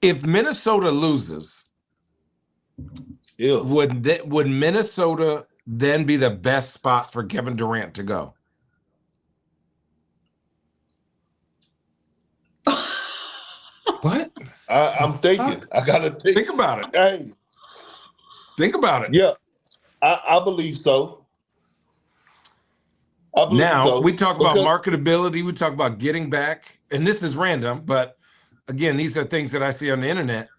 If Minnesota loses, would Minnesota then be the best spot for Kevin Durant to go? What? I'm thinking. I gotta think about it. Hey, think about it. Yeah, I believe so. We talk about marketability. We talk about getting back, and this is random, but again, these are things that I see on the internet.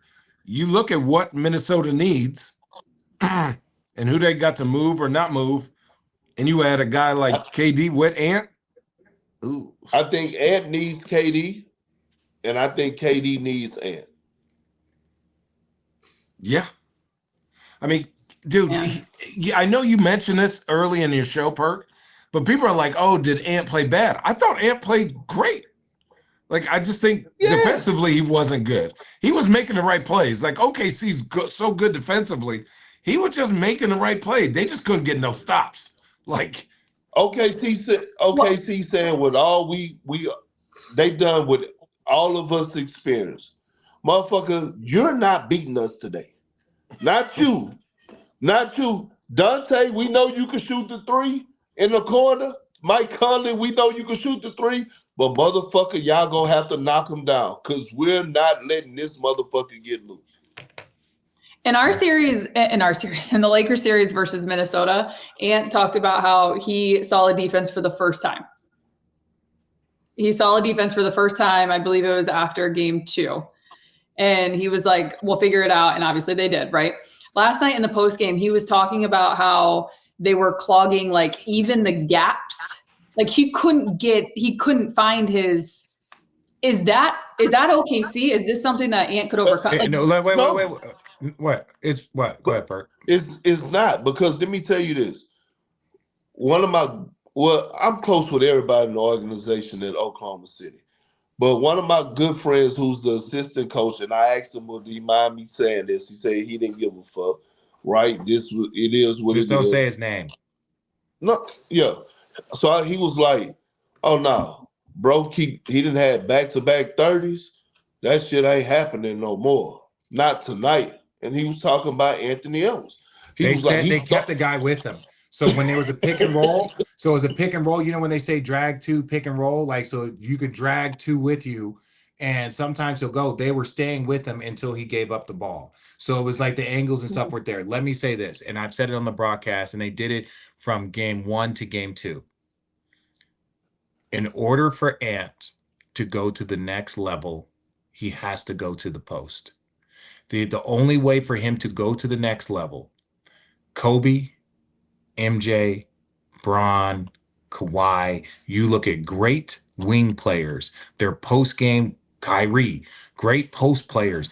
You look at what Minnesota needs and who they got to move or not move, and you add a guy like KD with Ant. Ooh. I think Ant needs KD, and I think KD needs Ant. Yeah. I mean, dude, I know you mentioned this early in your show, Perk, but people are like, oh, did Ant play bad? I thought Ant played great. Like, I just think defensively he wasn't good. He was making the right plays. Like, OKC's so good defensively. He was just making the right play. They just couldn't get no stops. Like, OKC saying with all they done with all of us experience. Motherfucker, you're not beating us today. Not you. Not you. Dante, we know you can shoot the three in the corner. Mike Conley, we know you can shoot the three. But motherfucker, y'all gonna have to knock him down because we're not letting this motherfucker get loose. In the Lakers series versus Minnesota, Ant talked about how he saw a defense for the first time. He saw a defense for the first time. I believe it was after game 2. And he was like, we'll figure it out. And obviously they did, right? Last night in the post game, he was talking about how they were clogging like even the gaps. Like he couldn't find his. Is that OKC? Is this something that Ant could overcome? Like, no, wait. What? It's what? Go ahead, Perk. It's not, because let me tell you this. I'm close with everybody in the organization at Oklahoma City. But one of my good friends who's the assistant coach, and I asked him, would he mind me saying this? He said he didn't give a fuck, right? It is what it is. Just don't say his name. No, yeah. So he was like, oh, no. Bro, he didn't have back-to-back 30s. That shit ain't happening no more. Not tonight. And he was talking about Anthony Edwards. They kept the guy with them. So when there was a pick and roll, you know when they say drag 2, pick and roll, like so you could drag 2 with you, and sometimes he'll go. They were staying with him until he gave up the ball. So it was like the angles and stuff were there. Let me say this, and I've said it on the broadcast, and they did it from game 1 to game 2. In order for Ant to go to the next level, he has to go to the post. The only way for him to go to the next level, Kobe, MJ, Bron, Kawhi, you look at great wing players, their post-game, Kyrie, great post players.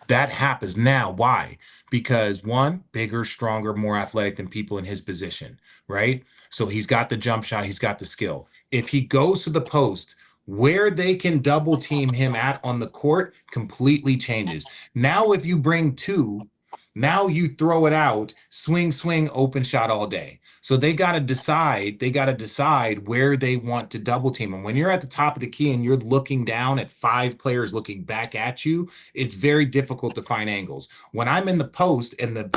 That happens now. Why? Because one, bigger, stronger, more athletic than people in his position, right? So he's got the jump shot, he's got the skill. If he goes to the post, where they can double team him at on the court completely changes. Now, if you bring 2, now you throw it out, swing, open shot all day. So they got to decide where they want to double team. And when you're at the top of the key and you're looking down at 5 players looking back at you, it's very difficult to find angles. When I'm in the post and the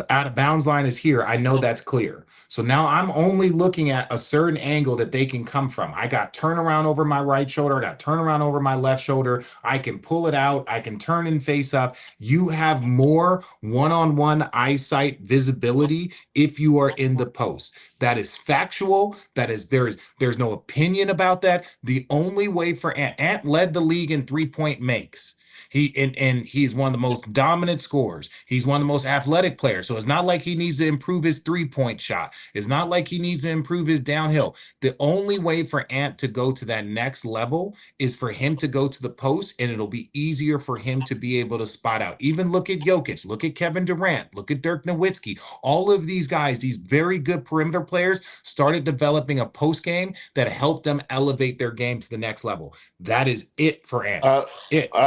out of bounds line is here, I know that's clear. So now I'm only looking at a certain angle that they can come from. I got turnaround over my right shoulder. I got turnaround over my left shoulder. I can pull it out. I can turn and face up. You have more one-on-one eyesight visibility if you are in the post. That is factual. That is, there's no opinion about that. The only way for Ant led the league in 3-point makes. He's one of the most dominant scorers. He's one of the most athletic players. So it's not like he needs to improve his 3-point shot. It's not like he needs to improve his downhill. The only way for Ant to go to that next level is for him to go to the post, and it'll be easier for him to be able to spot out. Even look at Jokic, look at Kevin Durant, look at Dirk Nowitzki. All of these guys, these very good perimeter players, started developing a post game that helped them elevate their game to the next level. That is it for Ant. I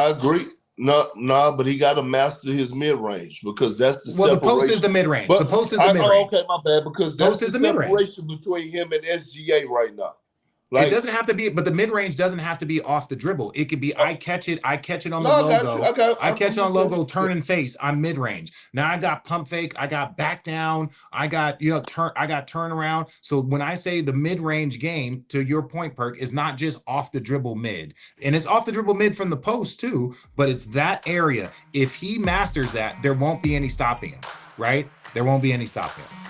agree. No, but he got to master his mid-range because that's the separation. The post is the mid-range. Okay, my bad, because that's the separation between him and SGA right now. Like, it doesn't have to be, but the mid range doesn't have to be off the dribble. It could be I catch it on the no, I got logo. you. I catch it on logo, saying. turn and face. I'm mid range. Now I got pump fake. I got back down. I got I got turn around. So when I say the mid range game, to your point, Perk, is not just off the dribble mid, and it's off the dribble mid from the post too. But it's that area. If he masters that, there won't be any stopping him. Right? There won't be any stopping him.